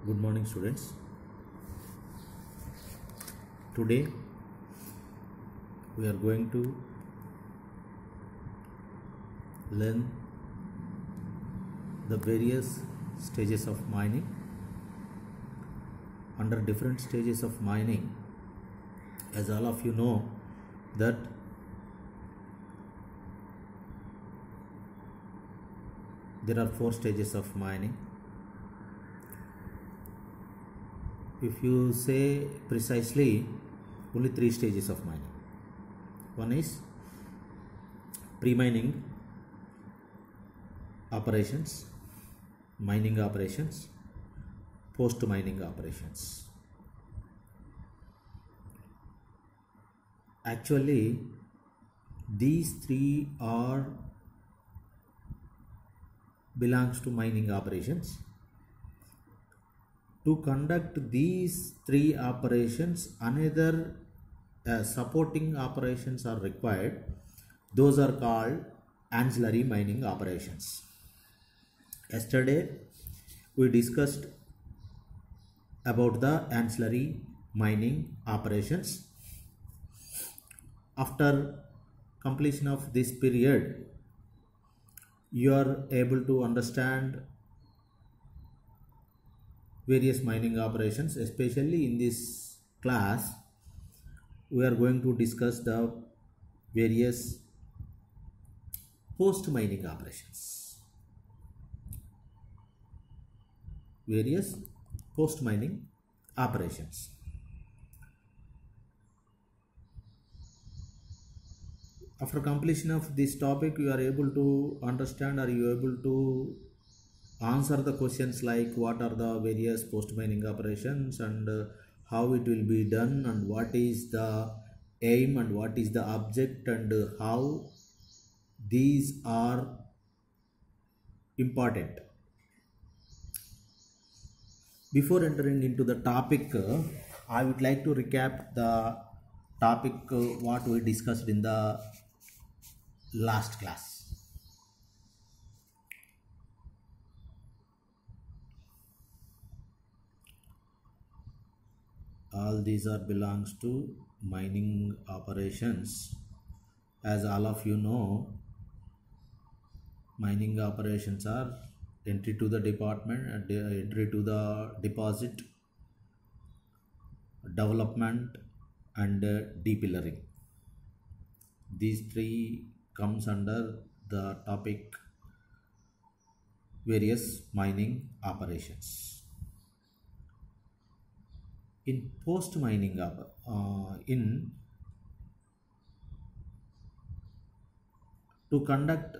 Good morning, students. Today we are going to learn the various stages of mining. Under different stages of mining, as all of you know, that there are 4 stages of mining. If you say precisely, only 3 stages of mining. One is pre-mining operations, mining operations, post-mining operations. Actually, these 3 are belongs to mining operations. To conduct these 3 operations, another supporting operations are required. Those are called ancillary mining operations. Yesterday we discussed about the ancillary mining operations. After completion of this period, you are able to understand various mining operations. Especially in this class, we are going to discuss the various post mining operations. Various post mining operations. After completion of this topic, you are able to understand, or you are able to answer the questions like what are the various post mining operations, and how it will be done, and what is the aim, and what is the object, and how these are important. Before entering into the topic, I would like to recap the topic what we discussed in the last class. All these are belongs to mining operations. As all of you know, mining operations are entry to the department and entry to the deposit, development, and depilling. These 3 comes under the topic various mining operations. In post mining to conduct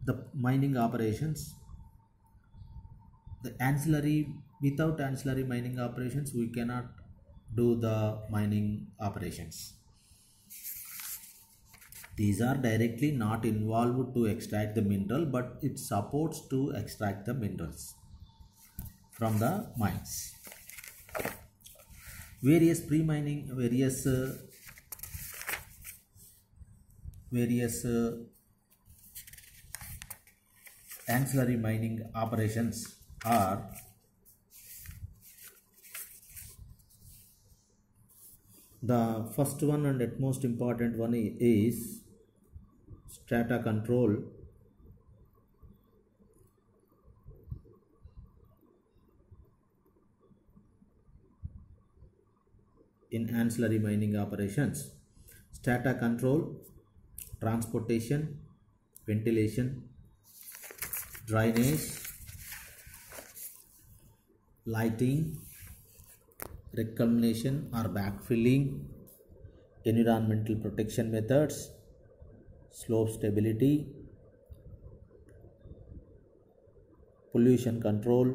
the mining operations, without ancillary mining operations we cannot do the mining operations. These are directly not involved to extract the mineral, but it supports to extract the minerals from the mines. Various pre-mining, various ancillary mining operations are the first one and at most important one is strata control. In ancillary mining operations, strata control, transportation, ventilation, drainage, lighting, reclamation or backfilling, environmental protection methods, slope stability, pollution control,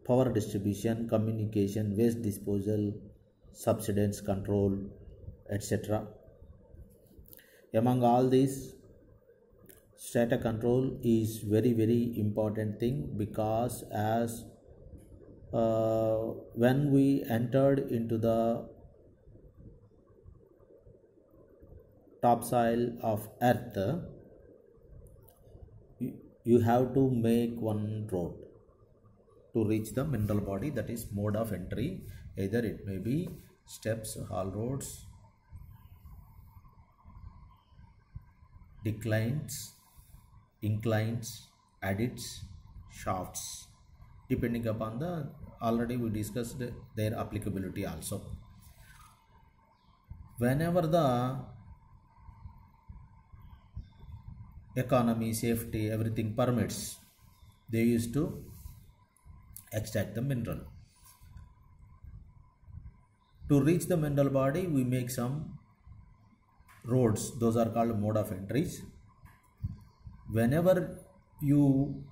power distribution, communication, waste disposal, subsidence control, etc. Among all these, strata control is very important thing, because as when we entered into the topsoil of earth, you have to make one road to reach the mineral body, that is mode of entry. Either it may be steps, haul roads, declines, inclines, adits, shafts, depending upon the, already we discussed their applicability also. Whenever the economy, safety, everything permits, they used to extract the mineral. To reach the mineral body, we make some roads, those are called mode of entries. Whenever you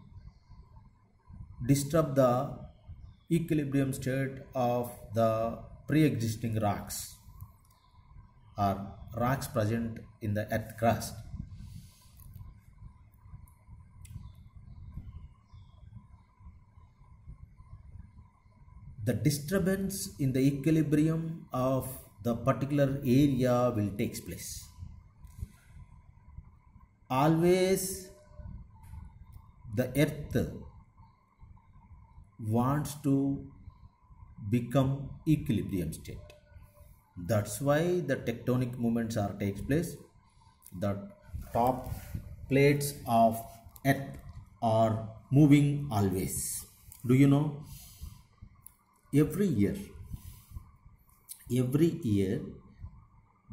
disturb the equilibrium state of the pre-existing rocks or rocks present in the earth crust, the disturbance in the equilibrium of the particular area will take place. Always the earth wants to become equilibrium state. That's why the tectonic movements are takes place. The top plates of earth are moving always. Do you know? Every year,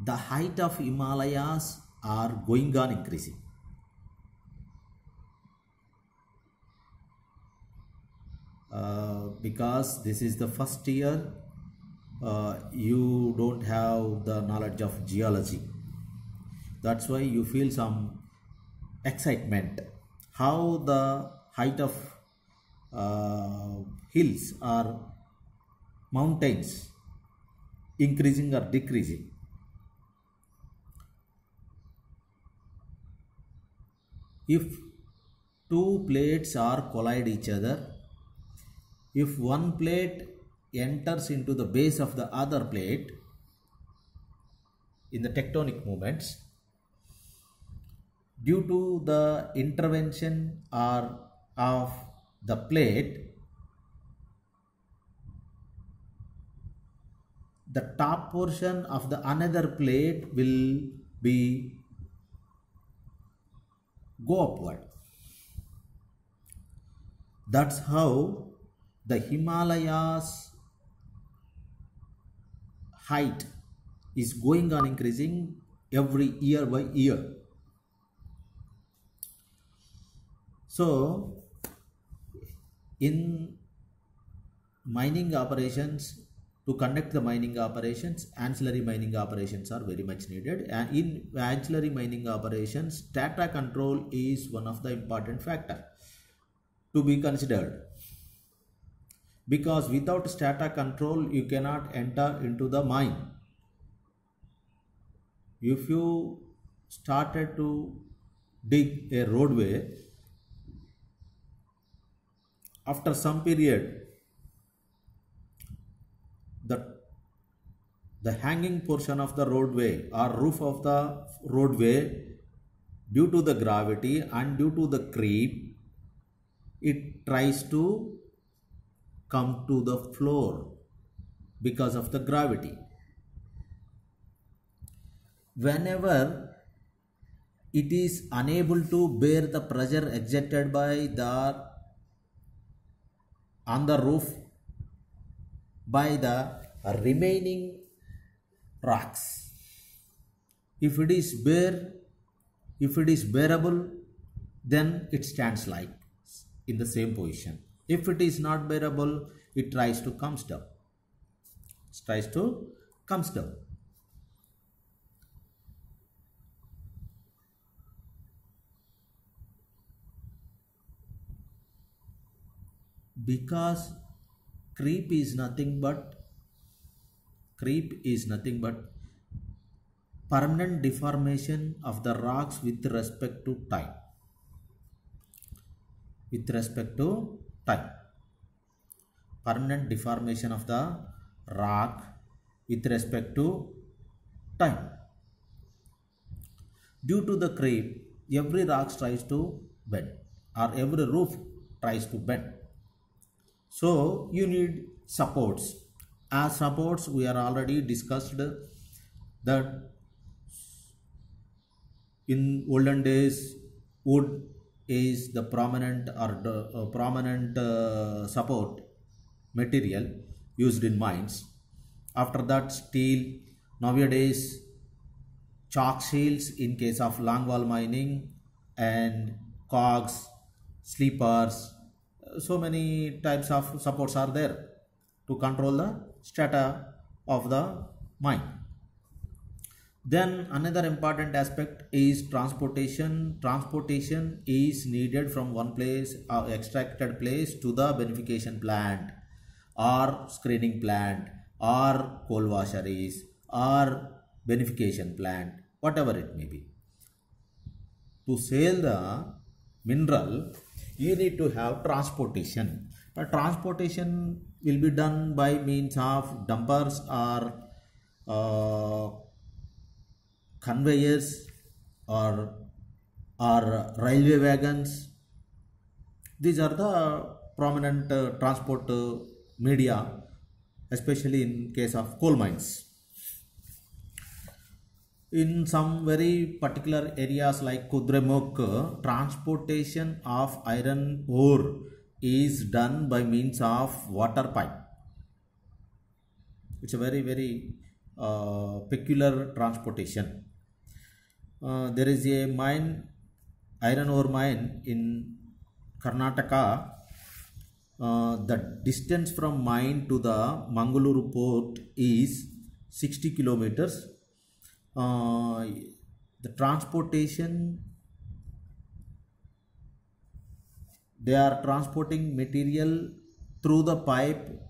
the height of Himalayas are going on increasing. Because this is the first year, you don't have the knowledge of geology. That's why you feel some excitement. How the height of hills or mountains increasing or decreasing. If two plates are collide each other, if one plate enters into the base of the other plate in the tectonic movements, due to the intervention or of the plate, the top portion of the another plate will be go upward. That's how the Himalayas height is going on increasing every year by year. So in mining operations, to conduct the mining operations, ancillary mining operations are very much needed. And in ancillary mining operations, strata control is one of the important factor to be considered. Because without strata control, you cannot enter into the mine. If you started to dig a roadway, after some period, the hanging portion of the roadway or roof of the roadway, due to the gravity and due to the creep, it tries to come to the floor because of the gravity. Whenever it is unable to bear the pressure exerted by the on the roof by the remaining rocks, if it is bearable, then it stands like in the same position. If it is not bearable, it tries to come down. Because creep is nothing but permanent deformation of the rocks with respect to time. Permanent deformation of the rock with respect to time. Due to the creep, every rock tries to bend or every roof tries to bend. So you need supports. As supports, we are already discussed that in olden days wood is the prominent or the prominent support material used in mines. After that, steel. Nowadays, chalk shields in case of longwall mining, and cogs, sleepers. So many types of supports are there to control the strata of the mine. Then another important aspect is transportation. Transportation is needed from one place or extracted place to the beneficiation plant or screening plant or coal washeries or beneficiation plant, whatever it may be. To sell the mineral, you need to have transportation. But transportation will be done by means of dumpers or conveyors or railway wagons. These are the prominent transport media, especially in case of coal mines. In some very particular areas like Kudremukh, transportation of iron ore is done by means of water pipe. It's a very peculiar transportation. There is a mine, iron ore mine in Karnataka. The distance from mine to the Mangaluru port is 60 kilometers. The transportation, they are transporting material through the pipe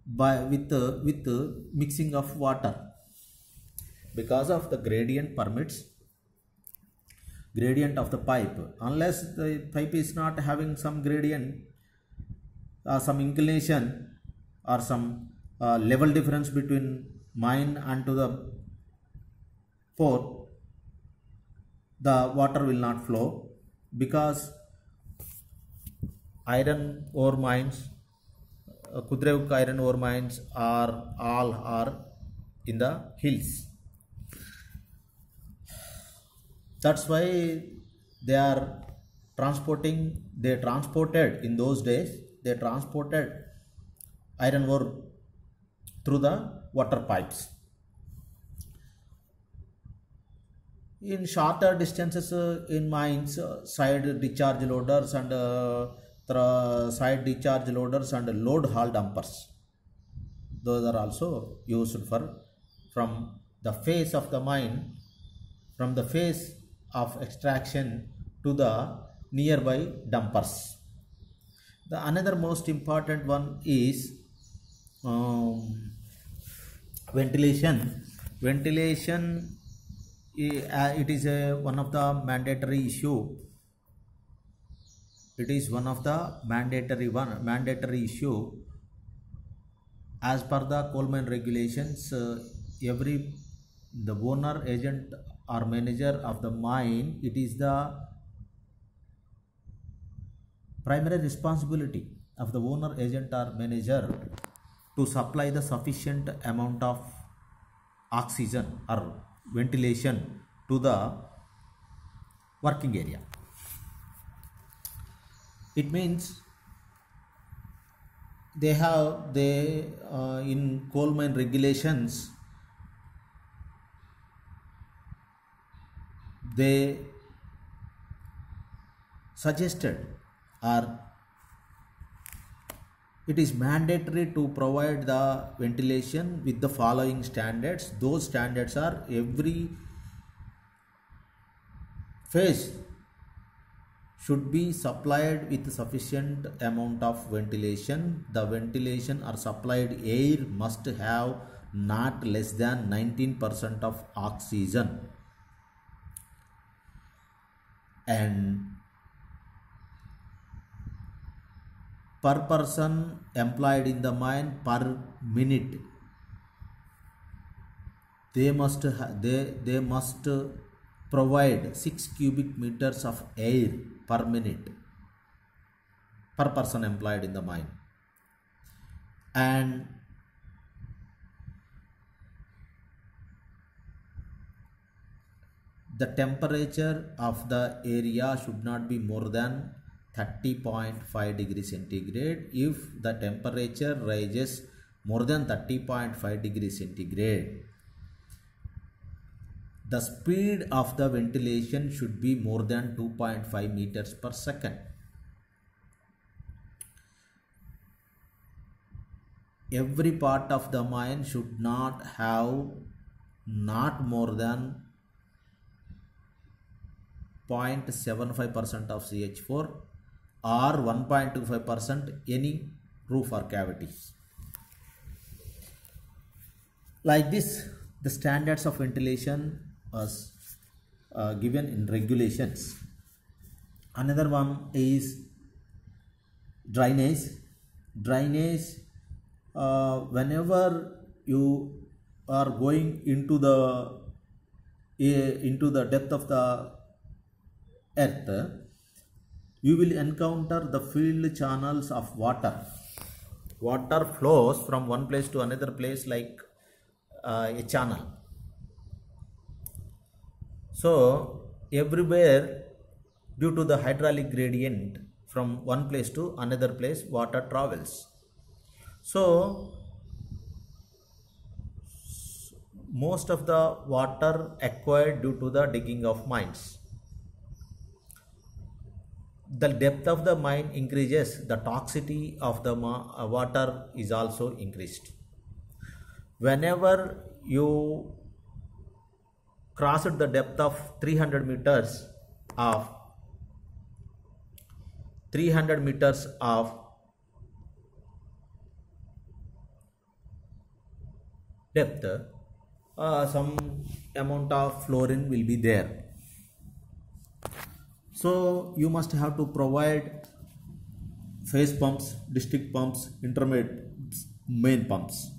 with mixing of water. Because of the gradient of the pipe, unless the pipe is not having some gradient or some inclination or some level difference between mine and to the port, the water will not flow. Because iron ore mines, Kudremukh iron ore mines are in the hills. That's why they transported in those days, they transported iron ore through the water pipes. In shorter distances in mines, side discharge loaders and load haul dumpers, those are also used from the face of the mine, from the face of extraction to the nearby dumpers. The another most important one is ventilation. Ventilation, it is one of the mandatory issue. It is one of the mandatory issue. As per the coal mine regulations, the owner, agent or manager of the mine, it is the primary responsibility of the owner, agent or manager to supply the sufficient amount of oxygen or ventilation to the working area. It means in coal mine regulations, they suggested, or it is mandatory to provide the ventilation with the following standards. Those standards are: every phase should be supplied with sufficient amount of ventilation. The ventilation or supplied air must have not less than 19% of oxygen, and per person employed in the mine per minute, they must provide 6 cubic meters of air per minute. per person employed in the mine. And the temperature of the area should not be more than 30.5 degrees centigrade. If the temperature rises more than 30.5 degrees centigrade, the speed of the ventilation should be more than 2.5 meters per second. Every part of the mine should not have not more than 0.75% of CH4 or 1.25% any roof or cavities. Like this, the standards of ventilation was given in regulations. Another one is drainage. Drainage, whenever you are going into the depth of the earth, you will encounter the field channels of water. Water flows from one place to another place like a channel. So everywhere, due to the hydraulic gradient, from one place to another place water travels. So most of the water acquired due to the digging of mines. The depth of the mine increases, the toxicity of the water is also increased. Whenever you crossed the depth of 300 meters of depth, some amount of fluorine will be there. So you must have to provide phase pumps, district pumps, intermediate main pumps.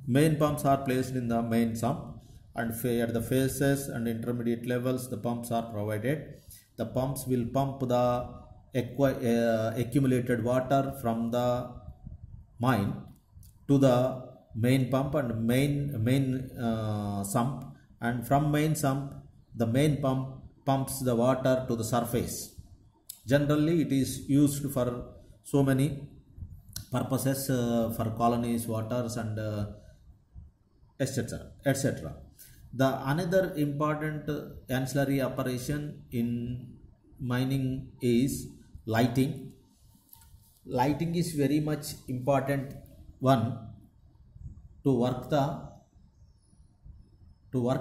Main pumps are placed in the main sump, and at the phases and intermediate levels the pumps are provided. The pumps will pump the accumulated water from the mine to the main pump and main sump, and from main sump the main pump pumps the water to the surface. Generally it is used for so many purposes, for colonies, waters, and etc. The another important ancillary operation in mining is lighting. Lighting is very much important one to work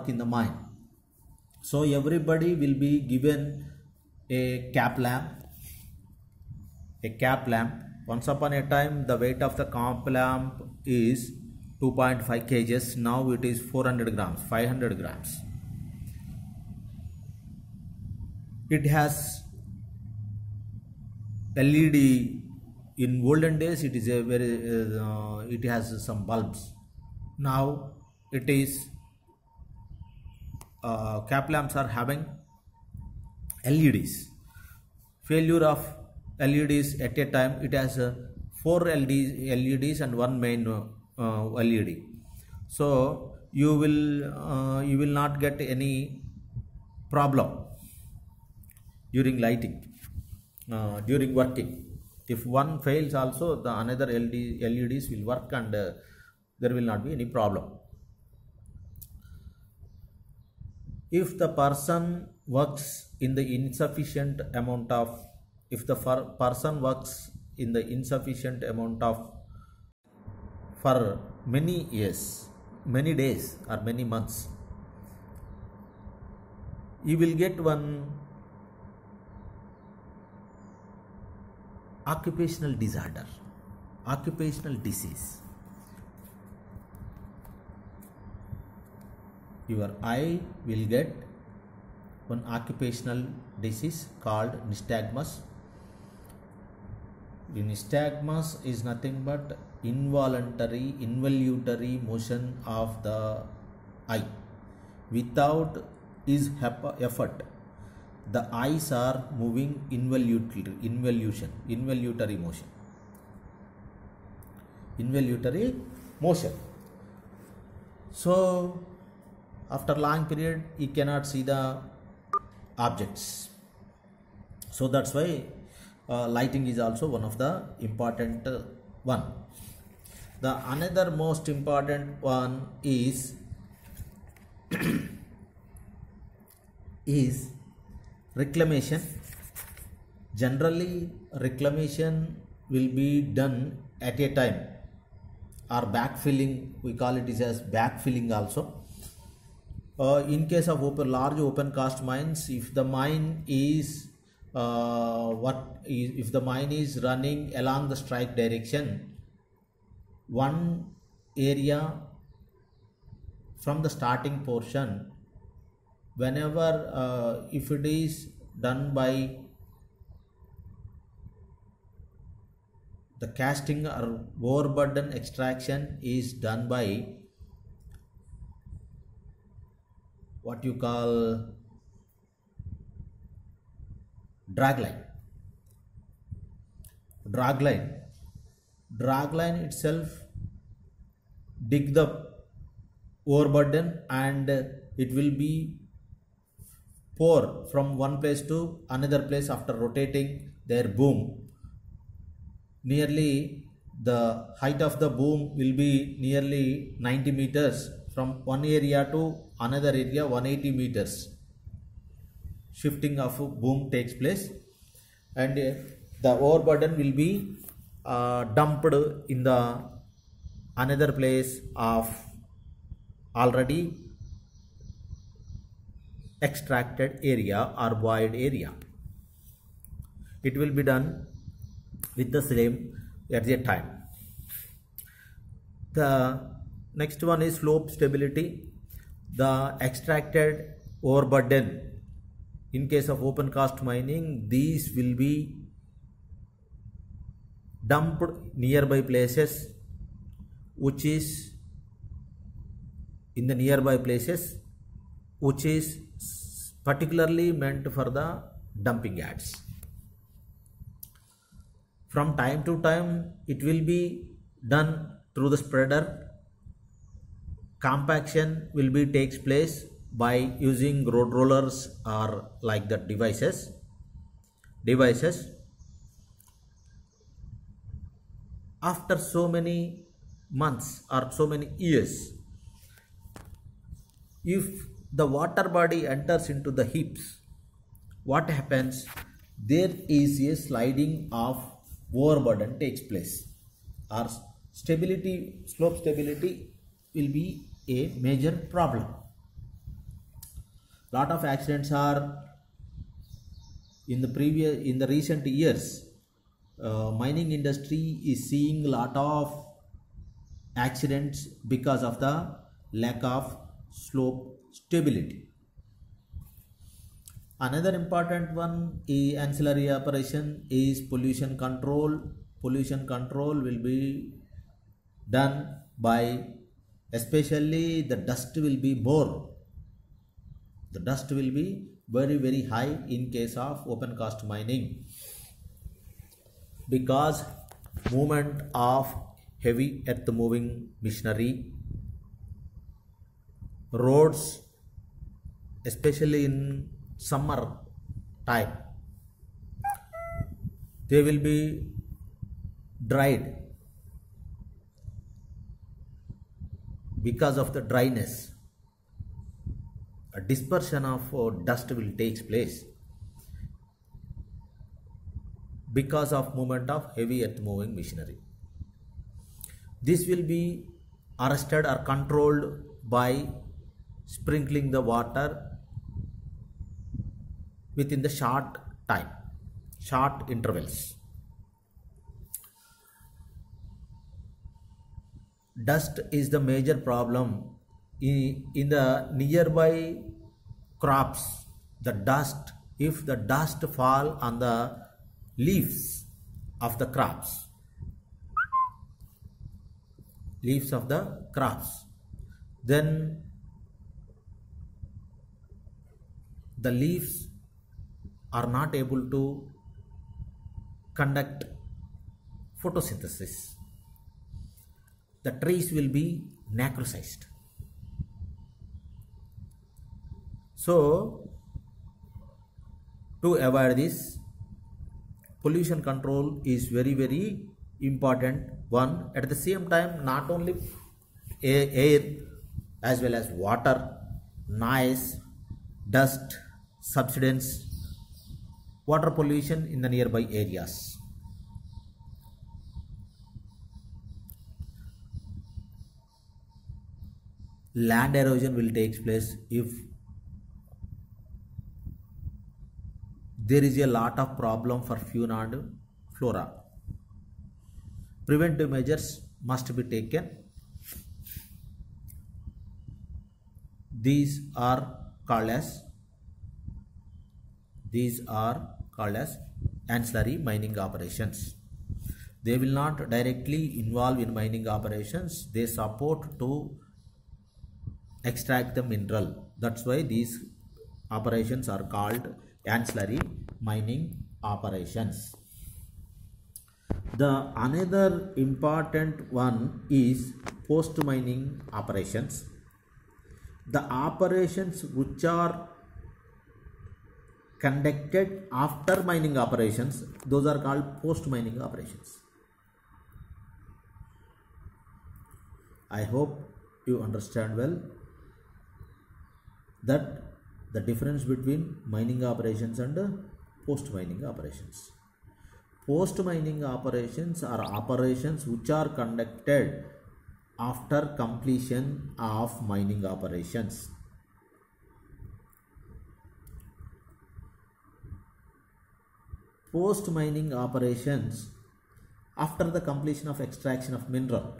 in the mine. So everybody will be given a cap lamp. Once upon a time the weight of the cap lamp is 2.5 kgs. Now it is 400 grams, 500 grams. It has LED. In olden days it is a very it has some bulbs. Now it is cap lamps are having LEDs. Failure of LEDs at a time, it has 4 LEDs and one main LED. So you will not get any problem during lighting, during working. If one fails also, the another LEDs will work, and there will not be any problem. If the person works in the insufficient amount of, for many years, many days or many months, you will get one occupational disorder, occupational disease. Your eye will get one occupational disease called nystagmus. The nystagmus is nothing but involuntary motion of the eye without his effort. the eyes are moving involutory motion. So after long period he cannot see the objects. So that's why lighting is also one of the important one. The another most important one is reclamation. Generally reclamation will be done at a time, or backfilling, we call it as backfilling also. In case of large open cast mines, if the mine is if the mine is running along the strike direction, one area from the starting portion, whenever if it is done by the casting or overburden extraction is done by what you call drag line itself dig the overburden, and it will be pour from one place to another place after rotating their boom. Nearly the height of the boom will be nearly 90 meters, from one area to another area 180 meters. Shifting of boom takes place, and the overburden will be dumped in the another place of already extracted area or void area. It will be done with the same at the time. The next one is slope stability. The extracted overburden, in case of open cast mining, these will be dumped nearby places, which is in the nearby places which is particularly meant for the dumping yards. From time to time it will be done through the spreader. Compaction will be takes place by using road rollers or like that devices. After so many months or so many years, if the water body enters into the heaps, what happens? There is a sliding of overburden takes place, or slope stability will be a major problem. Lot of accidents are in the recent years. Mining industry is seeing a lot of accidents because of the lack of slope stability. Another important one is ancillary operation is pollution control. Pollution control will be done by, especially the dust will be more. The dust will be very, very high in case of open cast mining, because movement of heavy earth moving machinery, roads, especially in summer time, they will be dried because of the dryness. A dispersion of dust will take place because of movement of heavy earth moving machinery. This will be arrested or controlled by sprinkling the water within the short intervals. Dust is the major problem in the nearby crops. The dust, if the dust fall on the leaves of the crops, then the leaves are not able to conduct photosynthesis, the trees will be necrosized. So to avoid this, pollution control is very important one. At the same time, not only air as well as water, noise, dust, subsidence, water pollution in the nearby areas. Land erosion will take place if there is a lot of problem for fauna and flora. Preventive measures must be taken. These are called as ancillary mining operations. They will not directly involve in mining operations. They support to extract the mineral. That's why these operations are called ancillary mining operations. The another important one is post mining operations. The operations which are conducted after mining operations, those are called post mining operations. I hope you understand well that the difference between mining operations and post mining operations. Post mining operations are operations which are conducted after completion of mining operations. Post mining operations after the completion of extraction of mineral.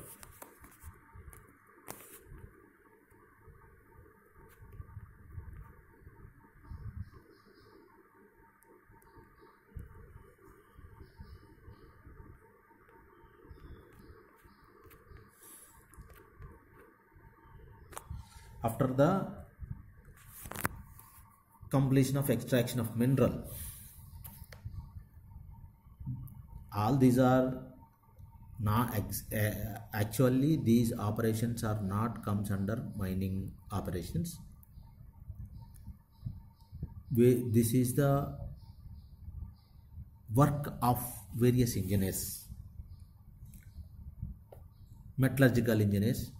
After the completion of extraction of mineral, all these are not actually these operations are not comes under mining operations. This is the work of various engineers, metallurgical engineers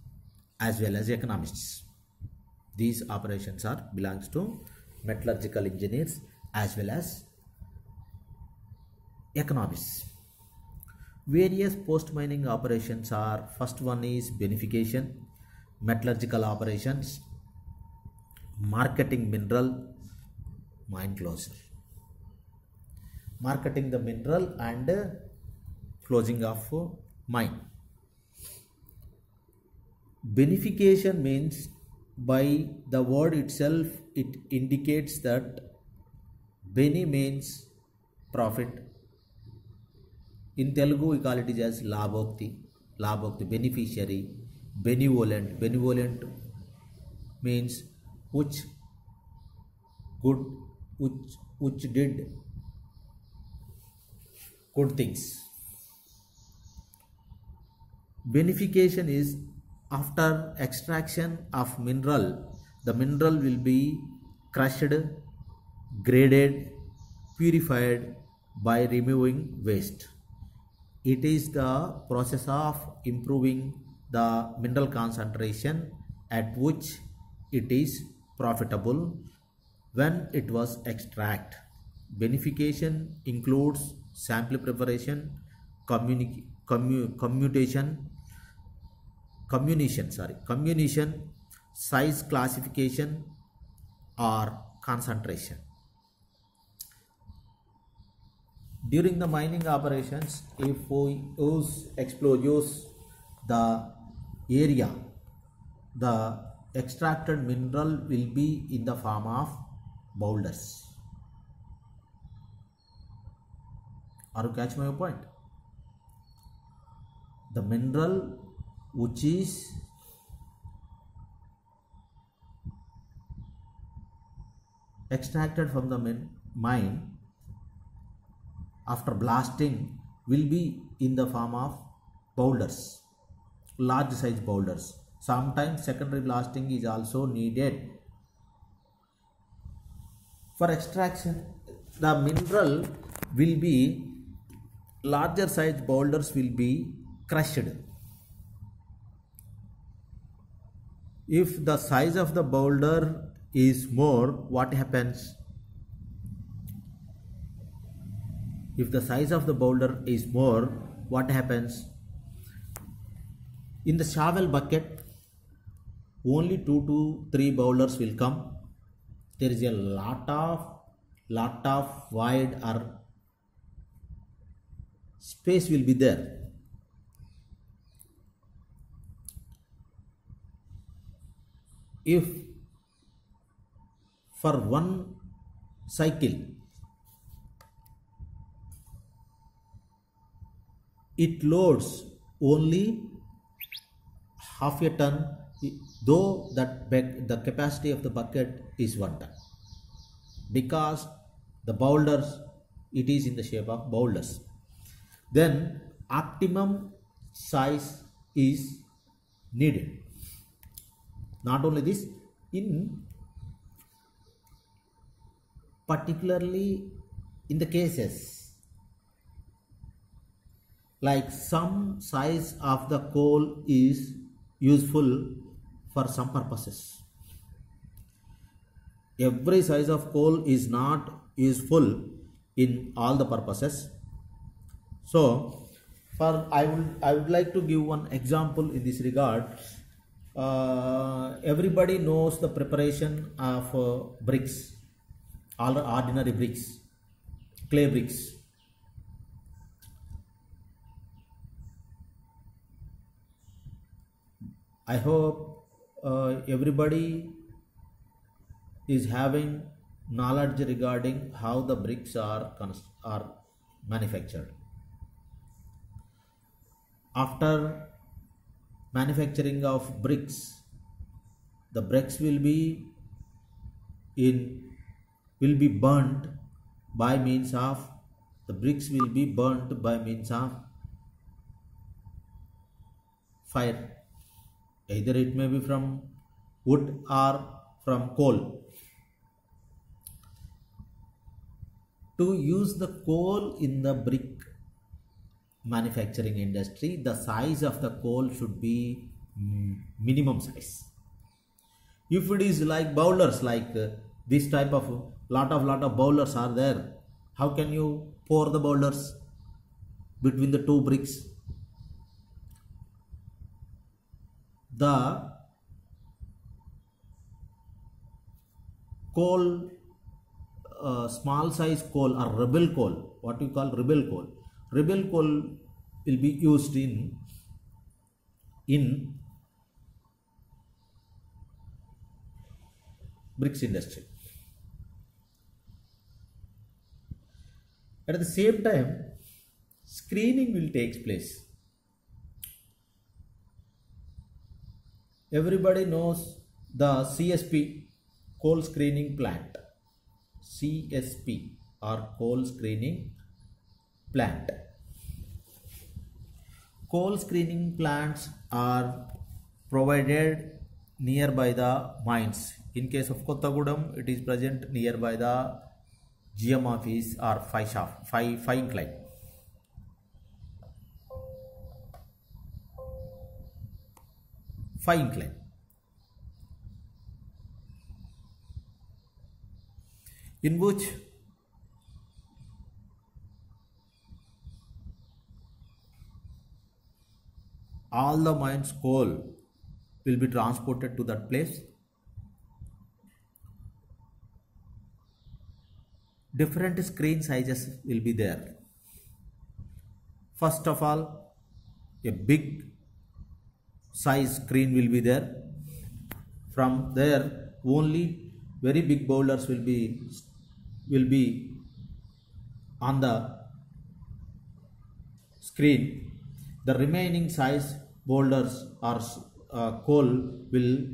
as well as economists. These operations are belongs to metallurgical engineers as well as economists. Various post mining operations are, first one is beneficiation, metallurgical operations, marketing mineral, mine closure. Marketing the mineral and closing of mine. Beneficiation means, by the word itself it indicates that beni means profit. In Telugu we call it as labhokti, beneficiary. Benevolent means which did good things. Beneficiation is after extraction of mineral, the mineral will be crushed, graded, purified by removing waste. It is the process of improving the mineral concentration at which it is profitable when it was extracted. Beneficiation includes sample preparation, communication, size classification or concentration. During the mining operations, if we use the area, the extracted mineral will be in the form of boulders. Are you catch my point? The mineral which is extracted from the mine after blasting will be in the form of boulders, large size boulders. Sometimes secondary blasting is also needed for extraction. The mineral will be larger size boulders will be crushed. If the size of the boulder is more, what happens? If the size of the boulder is more, what happens? In the shovel bucket, only 2 to 3 boulders will come. There is a lot of void or space will be there. If for one cycle it loads only half a ton, though the capacity of the bucket is 1 ton, because the boulders, it is in the shape of boulders, then optimum size is needed. Not only this, in particularly in the cases like some size of the coal is useful for some purposes. Every size of coal is not useful in all the purposes. So I would like to give one example in this regard. Everybody knows the preparation of bricks, all ordinary bricks, clay bricks. I hope everybody is having knowledge regarding how the bricks are manufactured. After manufacturing of bricks, the bricks will be burnt by means of fire. Either it may be from wood or from coal. To use the coal in the brick manufacturing industry, the size of the coal should be minimum size. If it is like boulders, like this type of lot of boulders are there, how can you pour the boulders between the two bricks? The coal, small size coal or rebel coal, what we call rebel coal will be used in bricks industry. At the same time, screening will take place. Everybody knows the CSP, coal screening plant. CSP or coal screening plant. Coal screening plants are provided nearby the mines. In case of Kottagudem, it is present nearby the GM office or 5 incline. In which all the mines coal will be transported to that place. Different screen sizes will be there. First of all, a big size screen will be there. From there, only very big boulders will be on the screen. The remaining size boulders or coal will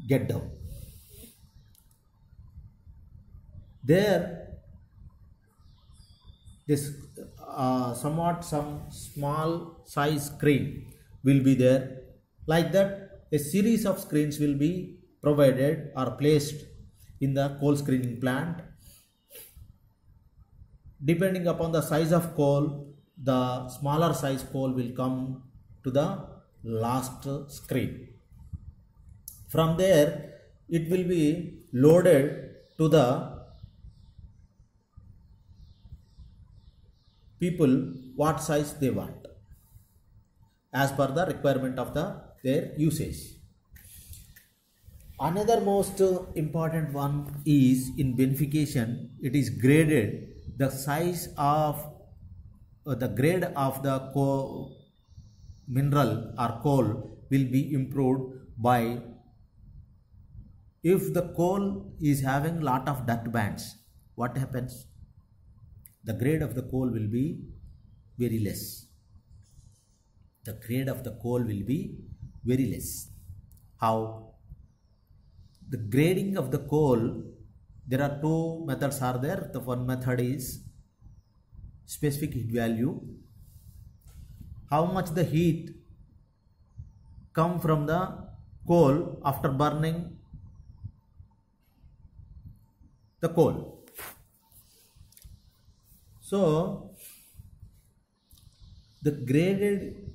get down. There, this somewhat some small size screen will be there. Like that, a series of screens will be provided or placed in the coal screening plant. Depending upon the size of coal, the smaller size coal will come to the last screen. From there, it will be loaded to the people what size they want as per the requirement of their usage. Another most important one is in beneficiation. It is graded. The size of the grade of the mineral or coal will be improved by, if the coal is having lot of dirt bands, what happens? The grade of the coal will be very less. The grade of the coal will be very less. How? The grading of the coal, there are two methods are there. The one method is specific heat value. How much the heat come from the coal after burning the coal. So the graded,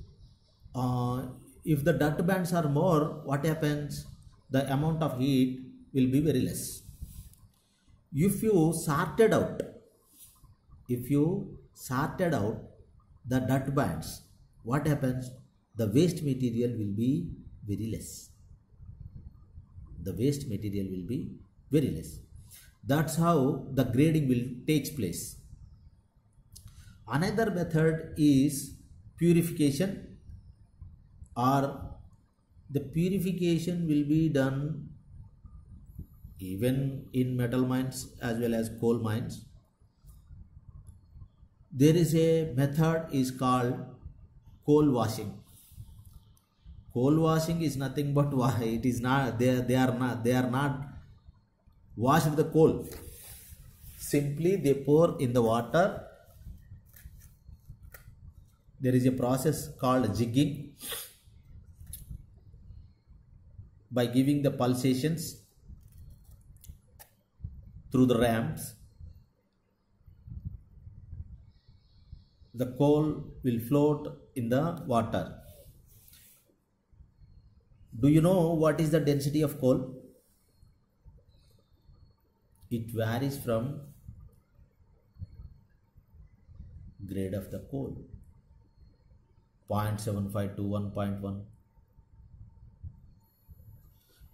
if the dirt bands are more, what happens? The amount of heat will be very less. If you sorted out the dirt bands, what happens? The waste material will be very less. The waste material will be very less. That's how the grading will take place. Another method is purification, or the purification will be done even in metal mines as well as coal mines. There is a method is called coal washing. Coal washing is nothing but it is not they are not washed the coal. Simply they pour in the water. There is a process called jigging. By giving the pulsations through the ramps, the coal will float in the water. Do you know what is the density of coal? It varies from grade of the coal, 0.75 to 1.1.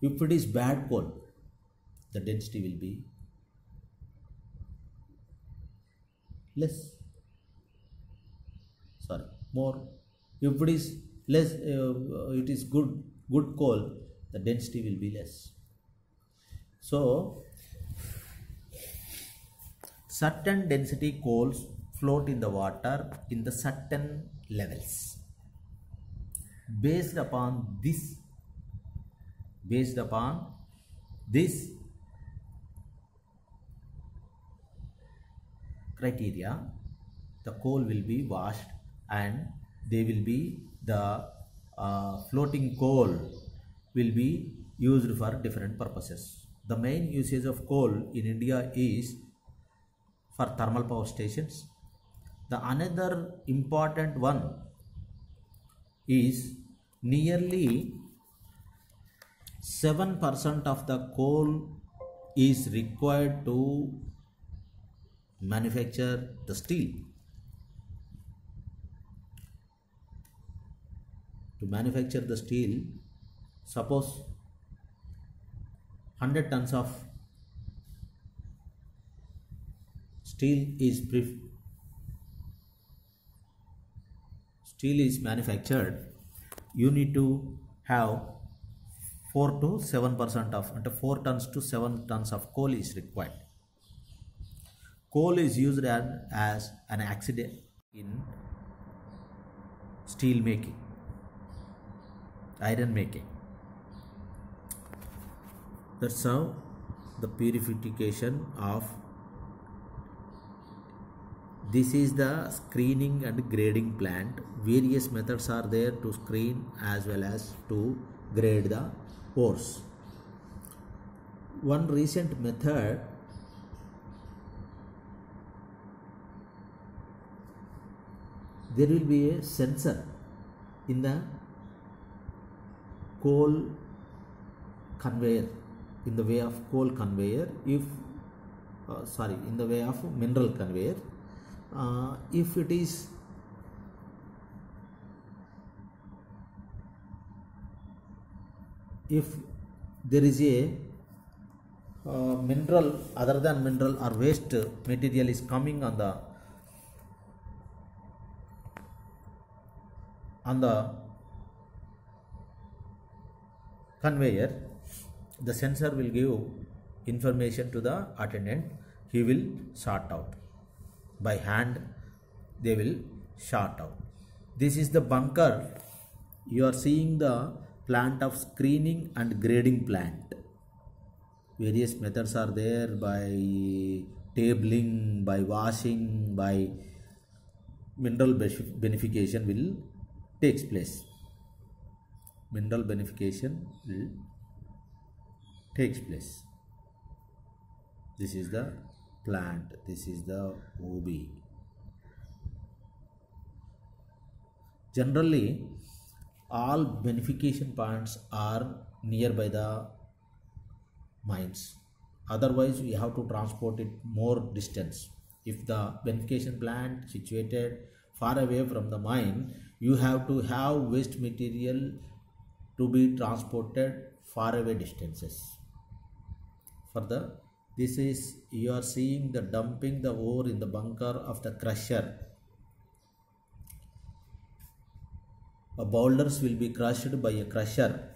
If it is bad coal, the density will be less. More. If it is less, it is good coal, the density will be less. So, certain density coals float in the water in the certain levels. Based upon this criteria, the coal will be washed, and they will be the floating coal will be used for different purposes. The main usage of coal in India is for thermal power stations. The another important one is nearly 7% of the coal is required to manufacture the steel. To manufacture the steel, suppose 100 tons of steel is manufactured, you need to have 4 to 7% of 4 tons to 7 tons of coal is required. Coal is used as an accident in steel making, iron making. That's how the purification of This is the screening and grading plant. Various methods are there to screen as well as to grade the ores. One recent method there will be a sensor in the coal conveyor, in the way of coal conveyor, if in the way of mineral conveyor. If it is if there is a mineral other than mineral or waste material is coming on the conveyor, the sensor will give information to the attendant. He will sort out by hand, they will sort out. This is the bunker. You are seeing the plant of screening and grading plant. Various methods are there, by tabling, by washing, by mineral beneficiation will takes place. Mineral beneficiation will takes place. This is the plant, this is the OB. Generally, all beneficiation points are nearby the mines. Otherwise, we have to transport it more distance. If the beneficiation plant situated far away from the mine, you have to have waste material to be transported far away distances. This is, you are seeing the dumping the ore in the bunker of the crusher. Boulders will be crushed by a crusher.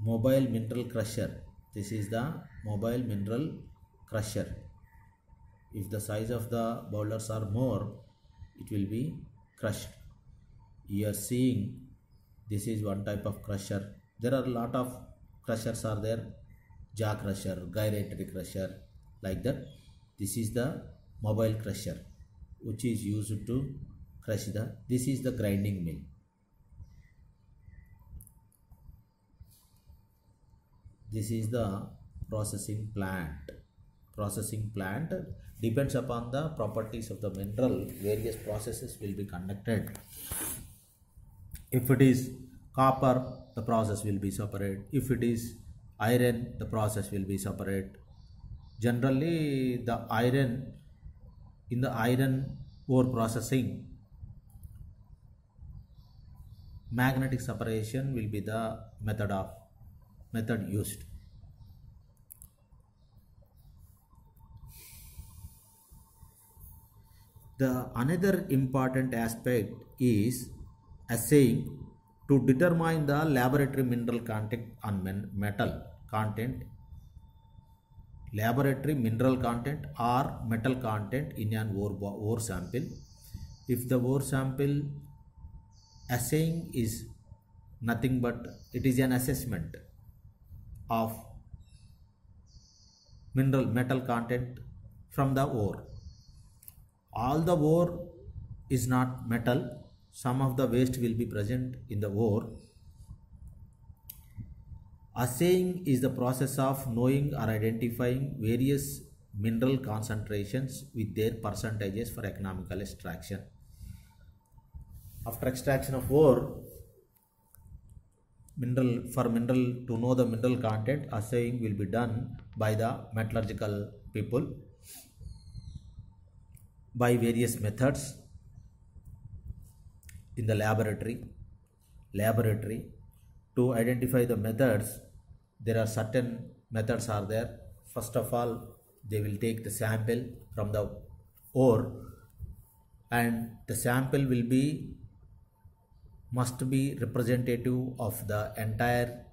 Mobile mineral crusher. This is the mobile mineral crusher. If the size of the boulders are more, it will be crushed. You are seeing this is one type of crusher. There are a lot of crushers are there, jaw crusher, gyratory crusher, like that. This is the mobile crusher which is used to crush this is the grinding mill. This is the processing plant. Processing plant depends upon the properties of the mineral. Various processes will be conducted. If it is copper, the process will be separate. If it is iron, the process will be separate. Generally, the iron, in the iron ore processing, magnetic separation will be the method used. The another important aspect is assaying to determine the laboratory mineral content on metal content. Laboratory mineral content or metal content in an ore sample. If the ore sample, assaying is nothing but it is an assessment of metal content from the ore. All the ore is not metal. Some of the waste will be present in the ore. Assaying is the process of knowing or identifying various mineral concentrations with their percentages for economical extraction. After extraction of ore, for mineral to know the mineral content, assaying will be done by the metallurgical people by various methods in the laboratory. To identify the methods, there are certain methods are there. First of all, they will take the sample from the ore, and the sample must be representative of the entire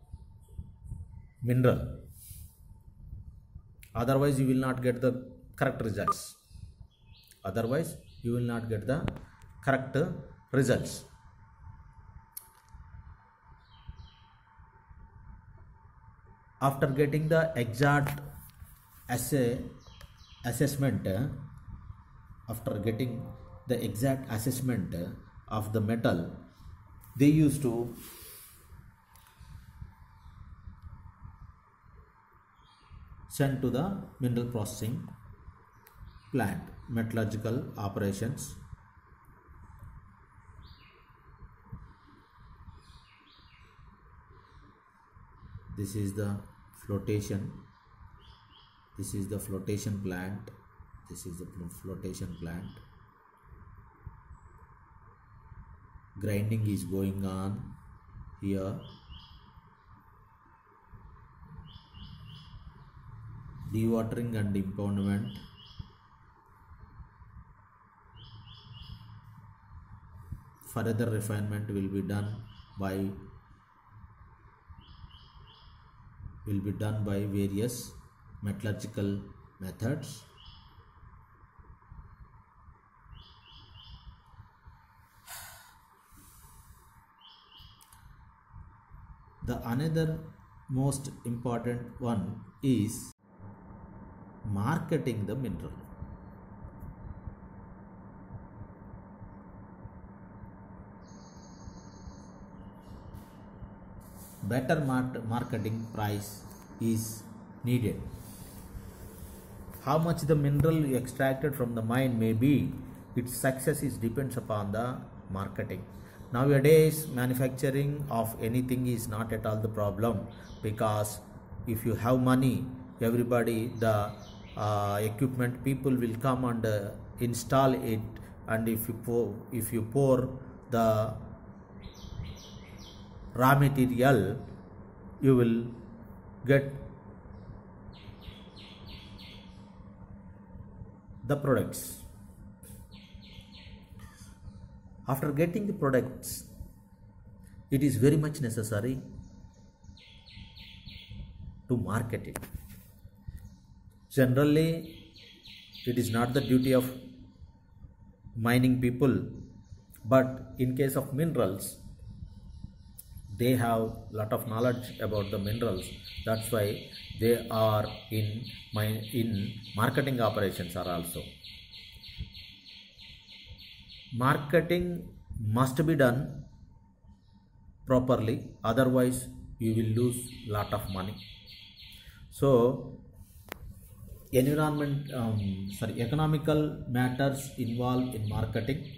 mineral. Otherwise, you will not get the correct results. After getting the exact assessment, after getting the exact assessment of the metal, they used to send to the mineral processing plant, metallurgical operations. This is the flotation. This is the flotation plant. This is the flotation plant. Grinding is going on here. Dewatering and impoundment. Further refinement will be done by various metallurgical methods. The another most important one is marketing the mineral. Better marketing price is needed. How much the mineral extracted from the mine may be, its success depends upon the marketing. Nowadays, manufacturing of anything is not at all the problem, because if you have money, everybody, the equipment people will come and install it, and if you pour the raw material, you will get the products. After getting the products, it is very much necessary to market it. Generally, it is not the duty of mining people, but in case of minerals, they have lot of knowledge about the minerals. That's why they are in marketing operations are also. Marketing must be done properly, otherwise you will lose lot of money. So economical matters involved in marketing.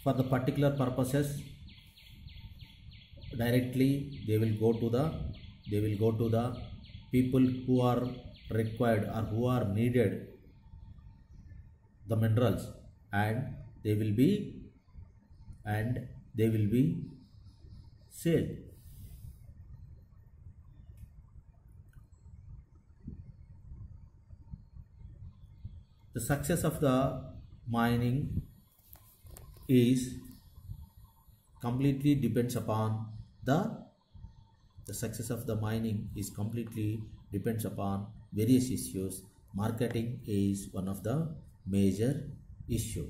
For the particular purposes, directly they will go to the people who are required or who are needed the minerals, and they will be sold. The success of the mining is completely depends upon the success of the mining is completely depends upon various issues. Marketing is one of the major issue.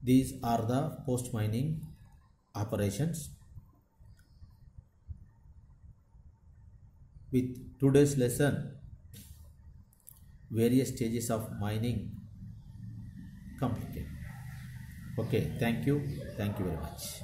These are the post mining operations. With today's lesson, various stages of mining completed. Okay, thank you very much.